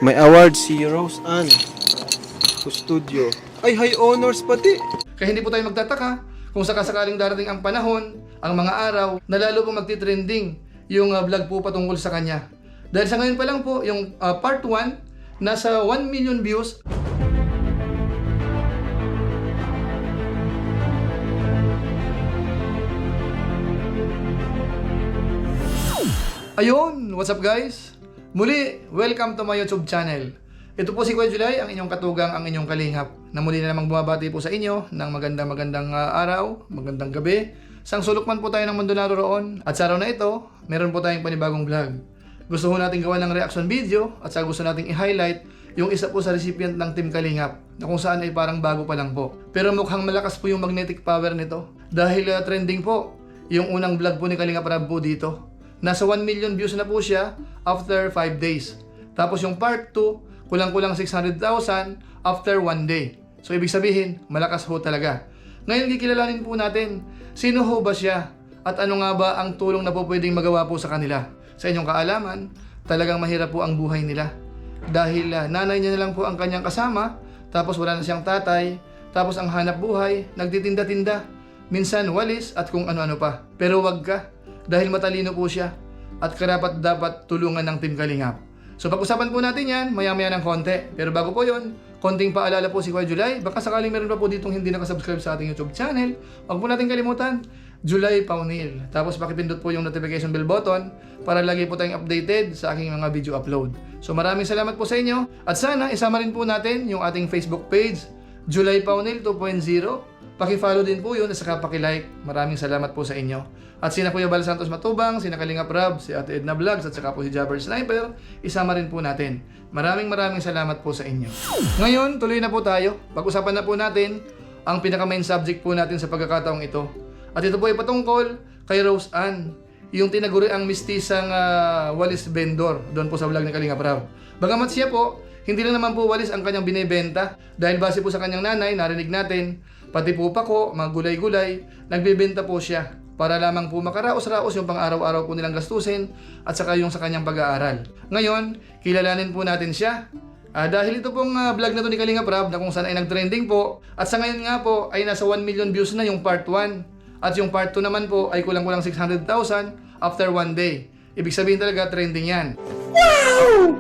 May award si Rose Ann Custodio. Ay, high honors pati. Kaya hindi po tayo magtataka kung sakasakaling darating ang panahon, ang mga araw, na lalo pong magti-trending yung vlog po patungkol sa kanya. Dahil sa ngayon pa lang po, yung part 1, nasa 1 million views. Ayun, what's up guys? Muli, welcome to my YouTube channel. Ito po si Kuya July, ang inyong katugang, ang inyong kalingap, na muli na namang bumabati po sa inyo ng magandang araw, magandang gabi. Sang sulok man po tayo ng mundo naroroon. At sa araw na ito, meron po tayong panibagong vlog. Gusto ho natin gawa ng reaction video at sa gusto nating i-highlight yung isa po sa recipient ng Team Kalingap na kung saan ay parang bago pa lang po. Pero mukhang malakas po yung magnetic power nito dahil trending po yung unang vlog po ni Kalingap Rab po dito. Nasa 1 million views na po siya after 5 days. Tapos yung part 2, kulang-kulang 600,000 after 1 day. So ibig sabihin, malakas ho talaga. Ngayon kikilalanin po natin, sino ho ba siya? At ano nga ba ang tulong na po pwedeng magawa po sa kanila? Sa inyong kaalaman, talagang mahirap po ang buhay nila. Dahil nanay niya na lang po ang kanyang kasama, tapos wala na siyang tatay, tapos ang hanap buhay, nagtitinda-tinda. Minsan walis at kung ano-ano pa. Pero wag ka. Dahil matalino po siya at karapat dapat tulungan ng Team Kalingap. So pag-usapan po natin yan maya-maya ng konti. Pero bago po yon, konting paalala po si Kuya July. Baka sakaling meron pa po ditong hindi nakasubscribe sa ating YouTube channel, huwag po natin kalimutan, July Paunil. Tapos pakipindot po yung notification bell button para lagi po tayong updated sa aking mga video upload. So maraming salamat po sa inyo. At sana isama rin po natin yung ating Facebook page, July Paunil 2.0. Paki-follow din po yun at saka paki-like. Maraming salamat po sa inyo. At sina Kuya Bal Santos Matubang, sina Kalingap Rab, si Ate Edna Vlogs at saka po si Jabber Sniper, isama rin po natin. Maraming salamat po sa inyo. Ngayon, tuloy na po tayo. Pag-usapan na po natin ang pinaka-main subject po natin sa pagkakataong ito. At ito po ay patungkol kay Rose Ann, yung tinaguri ang mistisang walis vendor doon po sa vlog ni Kalingap Rab. Bagamat siya po, hindi lang naman po walis ang kanyang binebenta dahil base po sa kanyang nanay, narinig natin, pati po pako, mga gulay-gulay, nagbebenta po siya para lamang po makaraos-raos yung pang-araw-araw po nilang gastusin at saka yung sa kanyang pag-aaral. Ngayon, kilalanin po natin siya. Dahil ito pong vlog na to ni Kalingap Rab na kung saan ay nag-trending po at sa ngayon nga po ay nasa 1 million views na yung part 1 at yung part 2 naman po ay kulang-kulang 600,000 after 1 day. Ibig sabihin talaga trending yan. Wow!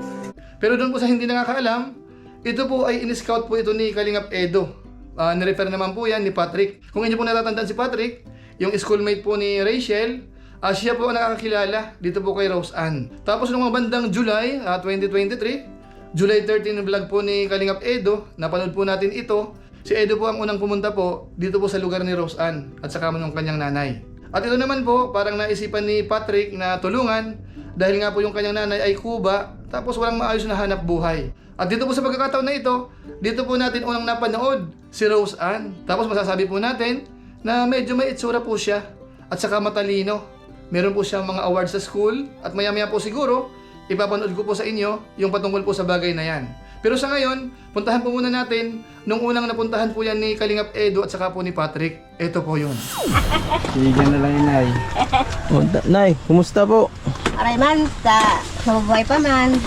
Pero doon po sa hindi nakakaalam, ito po ay in-scout po ito ni Kalingap Edo. Nirefer naman po yan ni Patrick. Kung inyo po natatandaan si Patrick, yung schoolmate po ni Rachel, siya po ang nakakakilala dito po kay Rose Ann. Tapos nung bandang July 2023, July 13 vlog po ni Kalingap Edo, napanood po natin ito. Si Edo po ang unang pumunta po dito po sa lugar ni Rose Ann at saka ng kanyang nanay. At ito naman po, parang naisipan ni Patrick na tulungan dahil nga po yung kanyang nanay ay kuba, tapos walang maayos na hanap buhay. At dito po sa pagkakataon na ito, dito po natin unang napanood si Rose Ann. Tapos masasabi po natin na medyo may itsura po siya at saka matalino. Meron po siyang mga awards sa school at maya-maya po siguro ipapanood ko po sa inyo yung patungkol po sa bagay na yan. Pero sa ngayon, puntahan po muna natin nung unang napuntahan po yan ni Kalingap Edo at saka po ni Patrick. Ito po yun. Sigan na lang yun, Nay. Nay, kumusta po? Aray man, sa mabuhay pa man.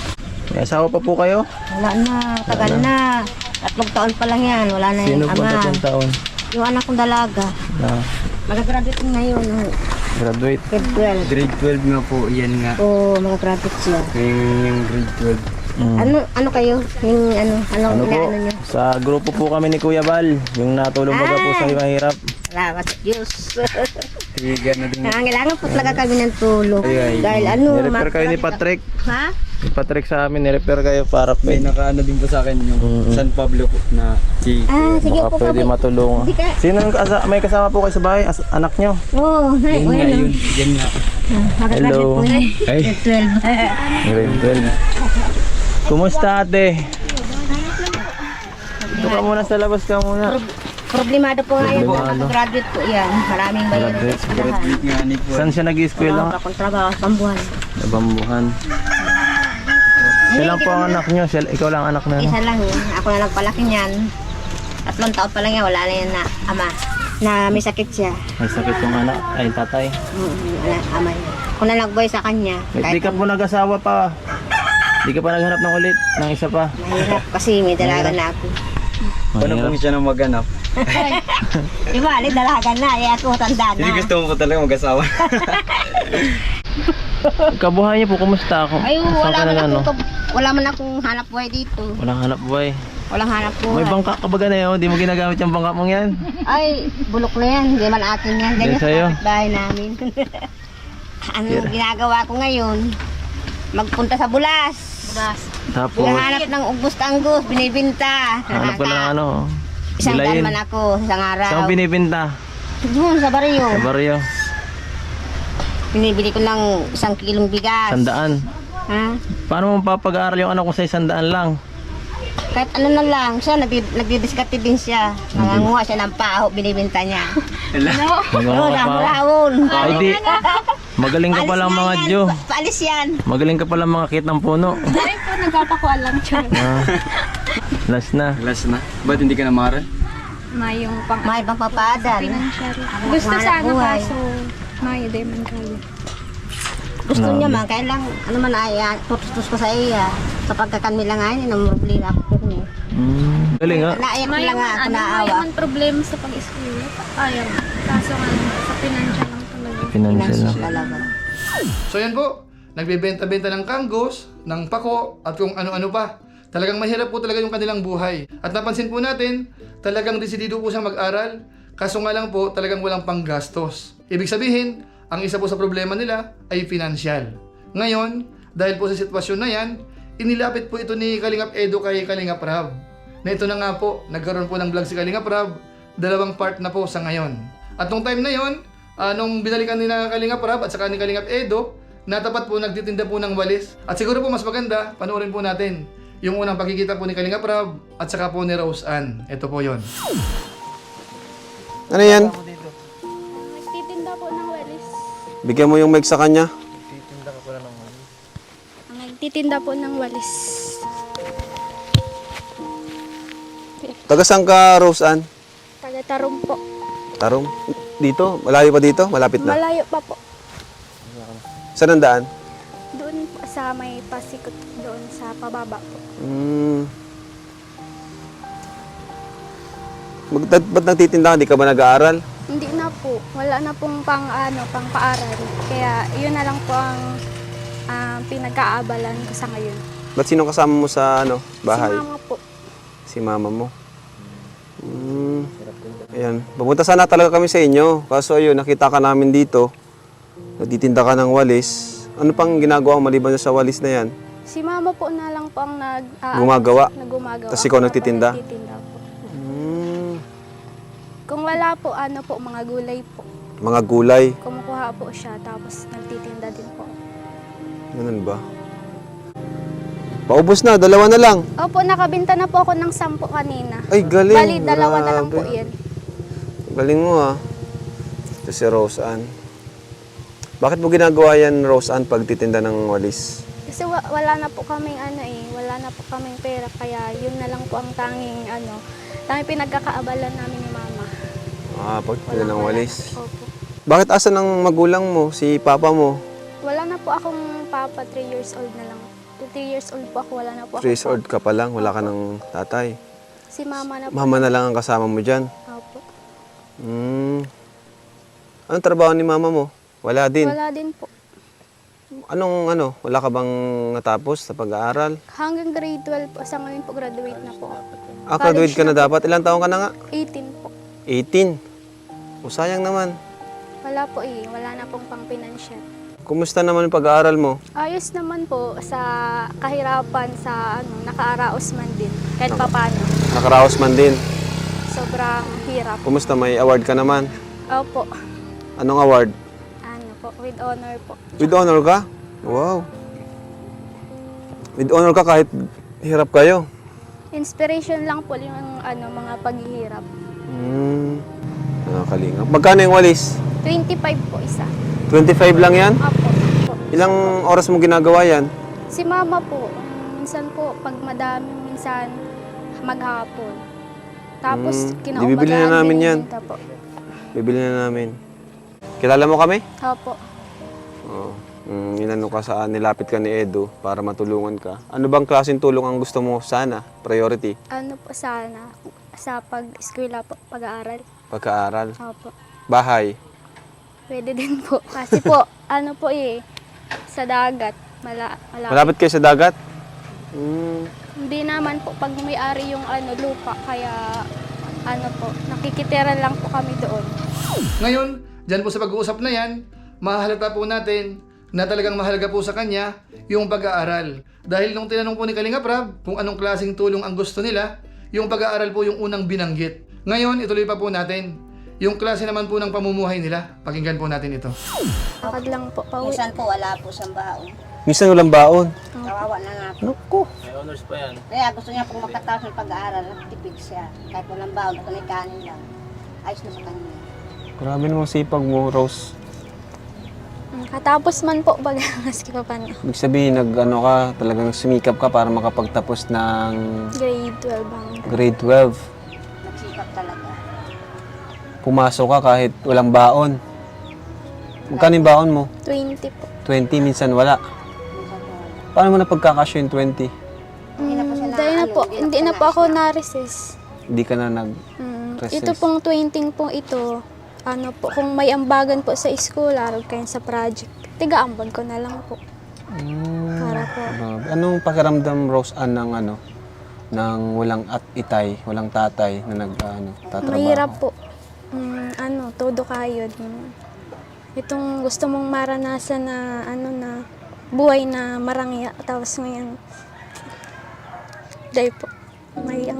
May asawa pa po kayo? Wala na, tagal na. 3 taon pa lang yan, wala na Sino yung po ama. 3 taon? Yung anak kong dalaga. Na Magagraduate ngayon. graduate. Grade 12. Grade 12 nga po, yan nga. Oo, magagraduate siya. Yung grade 12. Ano kayo? Yung Ano po? nyo? Sa grupo po kami ni Kuya Bal, yung natulong baga po sa mahirap. Salamat sa Diyos. Siga na din. Kailangan po talaga kami ng tulong. Ay, Dahil Nirefer kayo ni Patrick. Ha? Ni Patrick sa amin, nirefer kayo para May nakaano din po sa akin yung San Pablo po na si Sige baka po pwede kami. matulungan. Hindi ka- Sino may kasama po kayo sa bahay? Anak nyo? Oo, yun nga, yun, yan nga. Magagraduate Hello. po yun. Ay. Grade 12. Grade 12. Kumusta ate? Dito ka muna sa labas ka muna. Problemado po nga yan. Problemado. Graduate po yan. Maraming bayan sa Graduate. eskwelahan. Graduate nga ni po. Saan siya nag-eskwela? Wala akong trabaho, pambuhan. Nabambuhan. Siya lang po ang anak nyo. Ikaw lang ang anak na. Isa lang yun. Ako na nagpalaki niyan. 3 taon pa lang yan. Wala na yan na ama. Na may sakit siya. May sakit yung anak. Ay, tatay. Ama niya. Ako na nagboy sa kanya. Hindi ka po nag-asawa pa. Di ka pa naghanap ng ulit, ng isa pa. Mahirap kasi may dalaga na ako. Paano Mahirap. kung siya nang maghanap? Di ba, alin dalaga na, eh ako tanda Hindi na. gusto mo pa talaga mag-asawa. Kabuhay niyo po, kumusta ako? Ay, Saan ka nag, ano? wala man akong hanap buhay dito. Walang hanap buhay. Walang hanap buhay. May bangka ka baga na yun, di mo ginagamit yung bangka mong yan. Ay, bulok na yan. Hindi man akin yan. Hindi Ganyan sa'yo. sa bahay namin. Ano ginagawa ko ngayon? Magpunta sa bulas. Tapos, Hinahanap ng ubus-tanggus, binibinta. hanap ka ng ano, Isang gulayin. daan man ako, isang araw. Saan mo binibinta? Doon sa baryo. Sa baryo. Binibili ko ng 1 kilong bigas. 100. Ha? Paano mo mapapag-aaral yung anak ko sa 100 lang? Kahit ano na lang, siya, nagdidiskarte din siya. Nanganguha siya ng paho, binibinta niya. Magawa Oo, ka pa. ramon. Ay di, magaling ka palang mga Diyo. Paalis yan. Magaling ka palang mga kit ng puno. Ay po, nagpapakuan lang siya. Ah, last na. Last na. Ba't hindi ka namaral? May yung pang May pang papadal. financial. Gusto Hanap sana buhay. kaso may di man kaya. Gusto niya man, kaya lang, ano man ay, tutus ko sa iya. Kapag kakanila nga yun, ang problema ako ko niya. Galing ha. Naiyak ko May lang nga ako may naawa. man problema sa pag-eskwela. Ayaw. Kaso nga sa financial lang talaga. Financial Finances na. talaga. So yan po, nagbebenta-benta ng kanggos, ng pako, at kung ano-ano pa. Talagang mahirap po talaga yung kanilang buhay. At napansin po natin, talagang desidido po siyang mag-aral. Kaso nga lang po, talagang walang panggastos. Ibig sabihin, ang isa po sa problema nila ay financial. Ngayon, dahil po sa sitwasyon na yan, inilapit po ito ni Kalingap Edo kay Kalingap Rab. Na ito na nga po, nagkaroon po ng vlog si Kalingap Rab, 2 part na po sa ngayon. At nung time na yon, nung binalikan ni na Kalingap Rab at saka ni Kalingap Edo, natapat po nagtitinda po ng walis. At siguro po mas maganda, panoorin po natin yung unang pakikita po ni Kalingap Rab at saka po ni Rose Ann. Ito po yon. Ano yan? Nagtitinda po ng walis. Bigyan mo yung mic sa kanya. Nagtitinda po ng walis. Taga saan ka, Rose Ann? Taga-Tarong po. Tarong? Dito? Malayo pa dito? Malapit na? Malayo pa po. Saan ang daan? Doon po sa may pasikot doon sa pababa po. Ba't nagtitinda ka? Di ka ba nag-aaral? Hindi na po. Wala na pong pang paaral. Kaya yun na lang po ang pinagkaabalan ko sa ngayon. Ba't sino kasama mo sa bahay? Si mama po. Si mama mo. Ayan. Pumunta sana talaga kami sa inyo. Kaso ayun, nakita ka namin dito. Nagtitinda ka ng walis. Ano pang ginagawa mo maliban sa walis na yan? Si mama po na lang po ang Gumagawa? Nagumagawa. Tas ikaw Ako na po nagtitinda? nagtitinda po. Hmm, Kung wala po, mga gulay po. mga gulay. Kumukuha po siya, tapos nagtitinda din po. Ganun ba? Paubos na, 2 na lang. Opo, nakabinta na po ako ng 10 kanina. Ay, galing. Bali, 2 na lang po Grabe. yan. Galing mo ha. Ito si Rose Ann. Bakit mo ginagawa yan, Rose Ann, pagtitinda ng walis? Kasi wala na po kaming wala na po kaming pera. Kaya yun na lang po ang tanging pinagkakaabalan namin ni mama. Pagtitinda ng walis. Opo. Bakit asan ang magulang mo, si papa mo? Wala na po akong papa, 3 years old na lang. 3 years old po ako, wala na po 3 years akong old ka pa lang, wala ka ng tatay. papa. Si mama na po. Mama na lang ang kasama mo dyan. Opo. Anong trabaho ni mama mo? Wala din. Wala din po. Wala ka bang natapos sa pag-aaral? Hanggang grade 12 po. Sa ngayon po, graduate na po. Graduate ka na dapat. Ilang taon ka na nga? 18 po. 18. Sayang naman. Wala po wala na pong pang-financial. Kumusta naman yung pag-aaral mo? Ayos naman po sa kahirapan sa nakaaraos man din. Kahit papano. Nakaraos man din. Sobrang hirap. Kumusta? May award ka naman? Opo. Anong award? With honor po. With honor ka? Wow. With honor ka kahit hirap kayo. Inspiration lang po yung mga paghihirap. Nakakalingap. Magkano yung walis? 25 po isa. 25 lang yan? Opo. Ilang oras mo ginagawa yan? Si mama po, minsan po pag madami, minsan maghapon. Tapos kinaumagahan Bibili na namin din yan. minta po. Bibili na namin. Kilala mo kami? Opo. Oo. Inano ka sa nilapit ka ni Edo para matulungan ka. Ano bang klaseng tulong ang gusto mo sana? Priority? Ano po sana, sa pag-eskwela po, pag-aaral. Pagkaaral? Opo. Bahay? Pwede din po. Kasi po, ano po sa dagat. Malapit. Malapit kayo sa dagat? Hindi naman po pag may-ari yung lupa, kaya nakikitira lang po kami doon. Ngayon, dyan po sa pag-uusap na yan, mahalata po natin na talagang mahalaga po sa kanya yung pag-aaral. Dahil nung tinanong po ni Kalinga Prab kung anong klaseng tulong ang gusto nila, yung pag-aaral po yung unang binanggit. Ngayon, ituloy pa po natin yung klase naman po ng pamumuhay nila. Pakinggan po natin ito. Lakad lang po, pauwi. Minsan po wala po siyang baon. Minsan walang baon. Kawawa na nga po. Naku. May honors pa yan. Kaya gusto niya pong makatapos ng pag-aaral, tipid siya. Kahit walang baon, at may kanin lang. Ayos na sa kanya. Grabe namang sipag mo, Rose. Katapos man po maski pa paano. Ibig sabihin, talagang sumikap ka para makapagtapos ng Grade 12 ang. grade 12. Nagsikap talaga. Pumasok ka kahit walang baon. Magkano yung baon mo? 20 po. 20, minsan wala. Minsan po wala. Paano mo napagkakasya yung 20? Hindi na po siya Dahil na po, hindi na po ako na-resist. Hindi ka na nag... Resist. Ito pong 20 po ito, kung may ambagan po sa school, arog kayo sa project, tiga-ambag ko na lang po. Para po. Grabe. Anong pakiramdam, Rose Ann, ng walang itay, walang tatay na tatrabaho? Mahirap po. Todo kayo. Itong gusto mong maranasan na, na buhay na marangya. Tapos ngayon, dahil po, may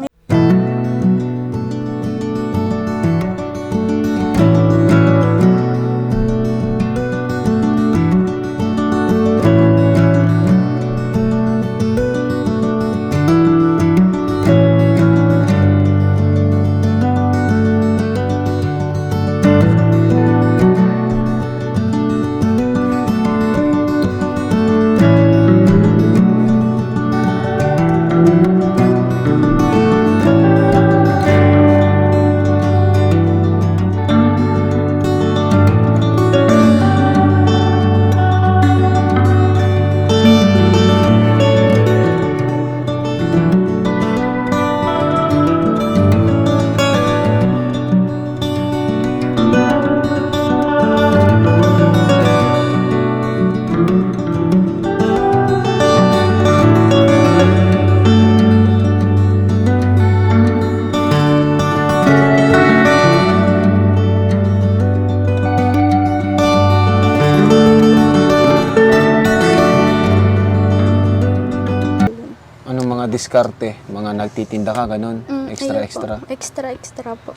diskarte, mga nagtitinda ka, ganun, ayun extra. po. Extra po.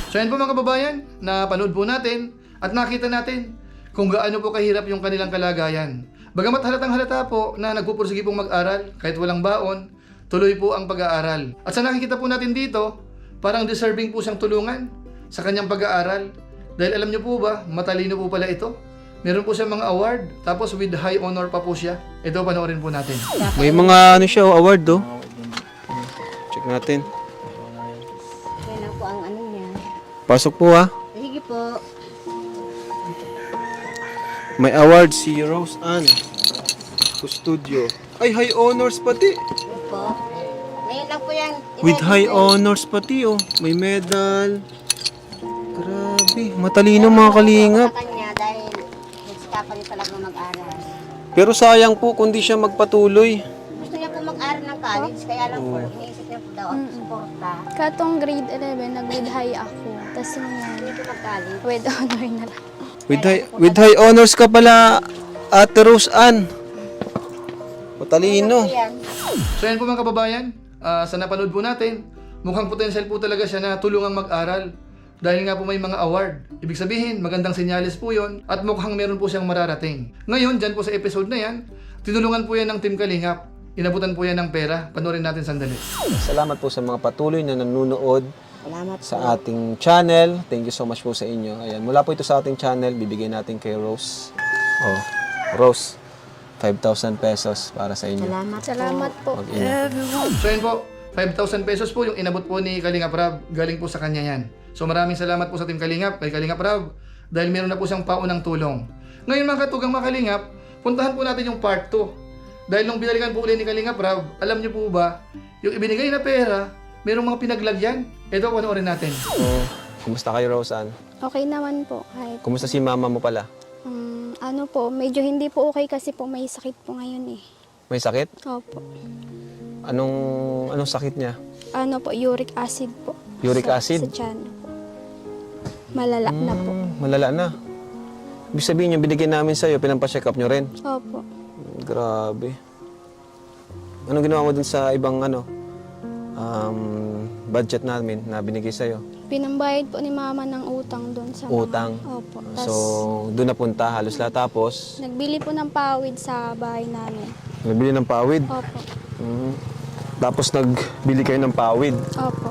So yan po mga kababayan, napanood po natin at nakita natin kung gaano po kahirap yung kanilang kalagayan. Bagamat halatang halata po na nagpupursige pong mag-aral, kahit walang baon, tuloy po ang pag-aaral. At sa nakikita po natin dito, parang deserving po siyang tulungan sa kanyang pag-aaral. Dahil alam niyo po ba, matalino po pala ito. Meron po siya mga award, tapos with high honor pa po siya. Ito, panoorin po natin. May mga award do. Check natin. Yan lang po ang niya. Pasok po ha. Sige po. May award si Rose Ann. Studio. Ay, high honors pati. Yan po. Ngayon lang po yan. With high honors pati oh. May medal. Grabe, matalino mga kalingap. Sa kanya dahil nagsikapan niya talaga mag-aral. Pero sayang po kundi siya magpatuloy. Gusto niya po mag-aral ng college, kaya lang po, iniisip niya po daw ang suporta. Katong grade 11, nag-grade high ako. Tapos Hindi po mag-college. with honor na lang. With high honors ka pala, Ate Rose Ann. Matalino. Yan. So yan po mga kababayan, sa napanood po natin, mukhang potential po talaga siya na tulungang mag-aral. Dahil nga po may mga award. Ibig sabihin, magandang senyales po yon at mukhang meron po siyang mararating. Ngayon, dyan po sa episode na yan, tinulungan po yan ng Team Kalingap. Inabutan po yan ng pera. Panoorin natin sandali. Salamat po sa mga patuloy na nanonood Salamat po. sa ating channel. Thank you so much po sa inyo. Ayan, mula po ito sa ating channel, bibigyan natin kay Rose. Oh, Rose, 5,000 pesos para sa inyo. Salamat po. Mag-ingat. So yan po, 5,000 pesos po yung inabot po ni Kalingap Rab. Galing po sa kanya yan. So maraming salamat po sa Team Kalingap, kay Kalingap Rab, dahil meron na po siyang paunang tulong. Ngayon mga katugang mga Kalingap, puntahan po natin yung part 2. Dahil nung binalikan po uli ni Kalingap Rab, alam niyo po ba, yung ibinigay na pera, merong mga pinaglagyan. Ito, panoorin natin. Kumusta kayo, Rose Ann? Okay naman po. Kahit Kumusta si mama mo pala? ano po, medyo hindi po okay kasi po may sakit po ngayon eh. May sakit? Opo. Anong sakit niya? Ano po, uric acid po. Uric acid? Sa tiyan po. Malala na po. Malala na. Ibig sabihin yung binigyan namin sa'yo, pinampacheck up nyo rin. Opo. Grabe. Anong ginawa mo dun sa ibang budget namin na binigay sa'yo? Pinambayad po ni mama ng utang doon sa Utang? Opo. So, doon napunta halos lahat. Tapos, Nagbili po ng pawid sa bahay namin. nabili ng pawid. Opo. Tapos nagbili kayo ng pawid. Opo.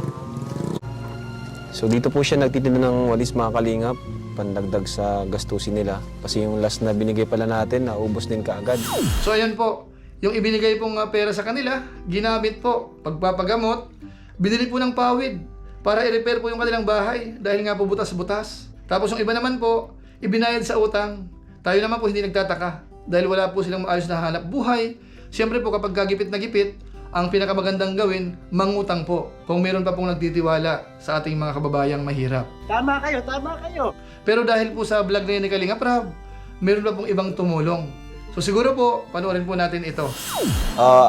So, dito po siya nagtitinda ng walis, mga kalingap. Pandagdag sa gastusin nila. Kasi yung last na binigay pala natin, naubos din kaagad. So ayan po, yung ibinigay pong pera sa kanila, ginamit po, pagpapagamot, binili po ng pawid para i-repair po yung kanilang bahay dahil nga po butas-butas. Tapos yung iba naman po, ibinayad sa utang. Tayo naman po hindi nagtataka dahil wala po silang maayos na hanap buhay. Siyempre po kapag gagipit na gipit, ang pinakamagandang gawin, mangutang po kung meron pa pong nagtitiwala sa ating mga kababayang mahirap. Tama kayo, tama kayo. Pero dahil po sa vlog na yun ni Kalingap Rab, meron pa pong ibang tumulong. So siguro po, panoorin po natin ito.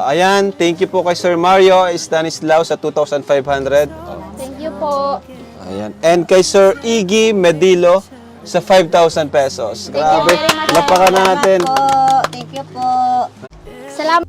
Ayan, thank you po kay Sir Mario Stanislao sa 2,500. Thank you po. Ayan. And kay Sir Iggy Medilo sa 5,000 pesos. Grabe, lapakan natin. Thank you po. Salamat.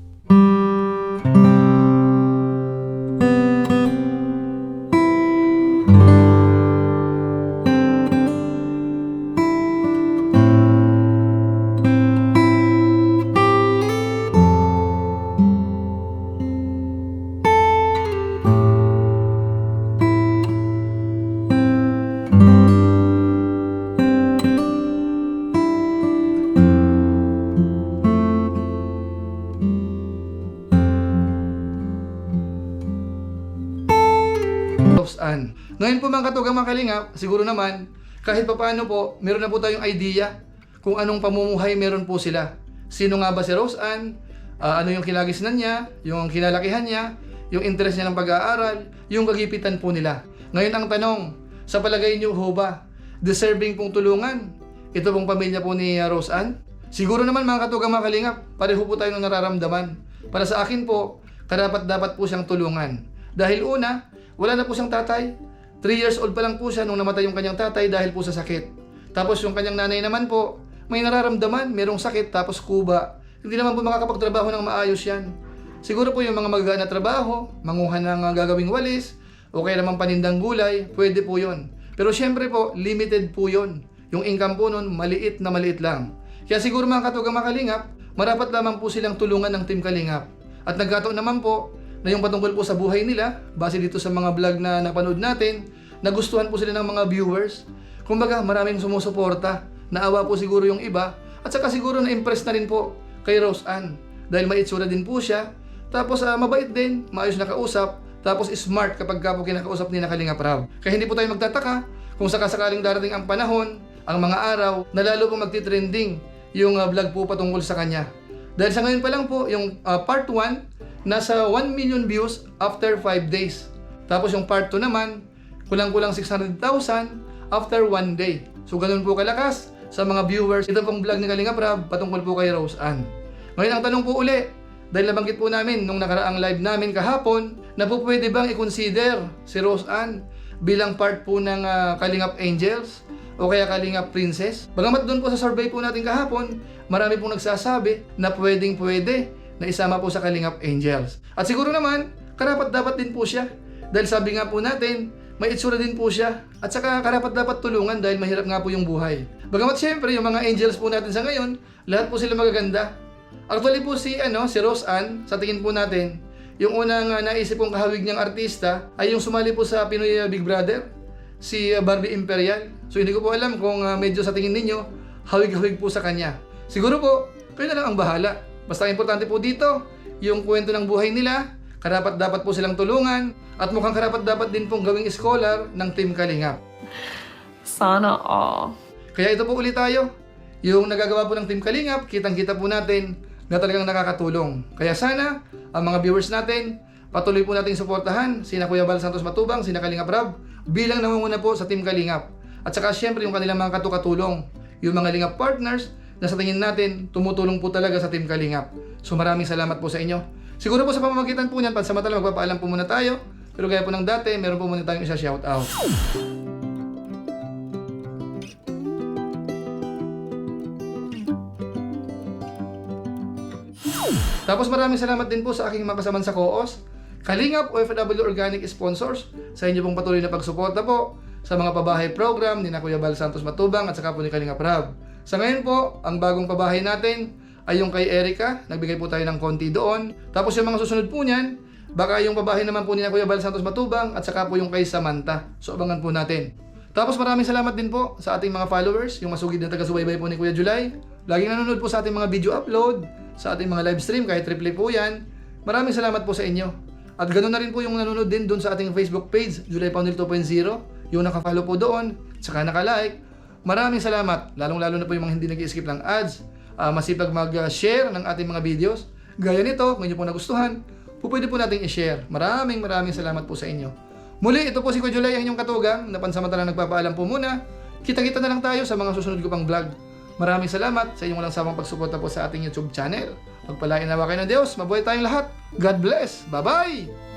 Rose Ann. Ngayon po mga katugang mga kalingap, siguro naman, kahit papaano po, meron na po tayong idea kung anong pamumuhay meron po sila. Sino nga ba si Rose Ann? Ano yung kilagisnan niya? Yung kinalakihan niya? Yung interest niya ng pag-aaral? Yung kagipitan po nila. Ngayon ang tanong, sa palagay niyo ho ba, deserving pong tulungan ito pong pamilya po ni Rose Ann? Siguro naman mga katugang mga kalingap, pareho po tayo ng nararamdaman. Para sa akin po, karapat-dapat po siyang tulungan. Dahil una, wala na po siyang tatay. 3 years old pa lang po siya nung namatay yung kanyang tatay dahil po sa sakit. Tapos yung kanyang nanay naman po, may nararamdaman, merong sakit, tapos kuba. Hindi naman po makakapagtrabaho ng maayos yan. Siguro po yung mga magagaan na trabaho, manguha ng gagawing walis, o kaya naman panindang gulay, pwede po yun. Pero syempre po, limited po yun. Yung income po nun, maliit na maliit lang. Kaya siguro mga katugang mga kalingap, marapat lamang po silang tulungan ng Team Kalingap. At nagkataon naman po, na yung patungkol po sa buhay nila, base dito sa mga vlog na napanood natin, nagustuhan po sila ng mga viewers. Kumbaga, maraming sumusuporta. Naawa po siguro yung iba. At saka siguro na-impress na rin po kay Rose Ann. Dahil may itsura din po siya. Tapos mabait din, maayos na kausap. Tapos smart kapag po kinakausap ni na Kalingap Rab. Kaya hindi po tayo magtataka kung sakasakaling darating ang panahon, ang mga araw, na lalo pong magti-trending yung vlog po patungkol sa kanya. Dahil sa ngayon pa lang po, yung part 1, nasa 1 million views after 5 days. Tapos yung part 2 naman, kulang-kulang 600,000 after 1 day. So ganun po kalakas sa mga viewers. Ito pong vlog ni Kalingap Rab patungkol po kay Rose Ann. Ngayon ang tanong po uli, dahil nabanggit po namin nung nakaraang live namin kahapon, na po pwede bang i-consider si Rose Ann bilang part po ng Kalingap Angels o kaya Kalingap Princess? Bagamat doon po sa survey po natin kahapon, marami pong nagsasabi na pwedeng-pwede na isama po sa Kalingap Angels. At siguro naman, karapat-dapat din po siya. Dahil sabi nga po natin, may itsura din po siya. At saka karapat-dapat tulungan dahil mahirap nga po yung buhay. Bagamat syempre, yung mga angels po natin sa ngayon, lahat po sila magaganda. Actually po si Rose Ann, sa tingin po natin, yung unang naisip kong kahawig niyang artista ay yung sumali po sa Pinoy Big Brother, si Barbie Imperial. So hindi ko po alam kung medyo sa tingin ninyo, hawig-hawig po sa kanya. Siguro po, kayo na lang ang bahala. Basta importante po dito, yung kwento ng buhay nila, karapat-dapat po silang tulungan, at mukhang karapat-dapat din pong gawing scholar ng Team Kalingap. Sana all. Kaya ito po ulit tayo, Yung nagagawa po ng Team Kalingap, kitang-kita po natin na talagang nakakatulong. Kaya sana, ang mga viewers natin, patuloy po nating suportahan sina Kuya Bal Santos Matubang, sina Kalingap Rab, bilang nangunguna po sa Team Kalingap. At saka syempre yung kanilang mga katukatulong, yung mga Lingap partners na sa tingin natin, tumutulong po talaga sa Team Kalingap. So maraming salamat po sa inyo. Siguro po sa pamamagitan po niyan, pansamantala magpapaalam po muna tayo. Pero gaya po ng dati, meron po muna tayong isa shoutout. Tapos maraming salamat din po sa aking mga kasaman sa Koos, Kalingap OFW Organic Sponsors, sa inyo pong patuloy na pagsuporta po sa mga pabahay program ni na Kuya Bal Santos Matubang at saka po ni Kalingap Rab. Sa ngayon po, ang bagong pabahay natin ay yung kay Erica, nagbigay po tayo ng konti doon. Tapos yung mga susunod po niyan, baka yung pabahay naman po ni na Kuya Bal Santos Matubang at saka po yung kay Samantha. So abangan po natin. Tapos maraming salamat din po sa ating mga followers, yung masugid na taga-subaybay po ni Kuya July. Laging nanonood po sa ating mga video upload, sa ating mga live stream, kahit replay po yan. Maraming salamat po sa inyo. At ganoon na rin po yung nanonood din doon sa ating Facebook page, July Paunil 2.0, yung nakafollow po doon, saka nakalike. Maraming salamat, lalong-lalo na po yung mga hindi nag-skip ng ads, masipag mag-share ng ating mga videos. Gaya nito, kung inyo po nagustuhan, pwede po nating i-share. Maraming salamat po sa inyo. Muli, ito po si Kuya July, ang inyong katugang, na pansamantalang nagpapaalam po muna. Kita-kita na lang tayo sa mga susunod ko pang vlog. Maraming salamat sa inyong walang sawang pagsuporta po sa ating YouTube channel. Pagpalain nawa kayo ng Diyos, mabuhay tayong lahat. God bless. Bye-bye!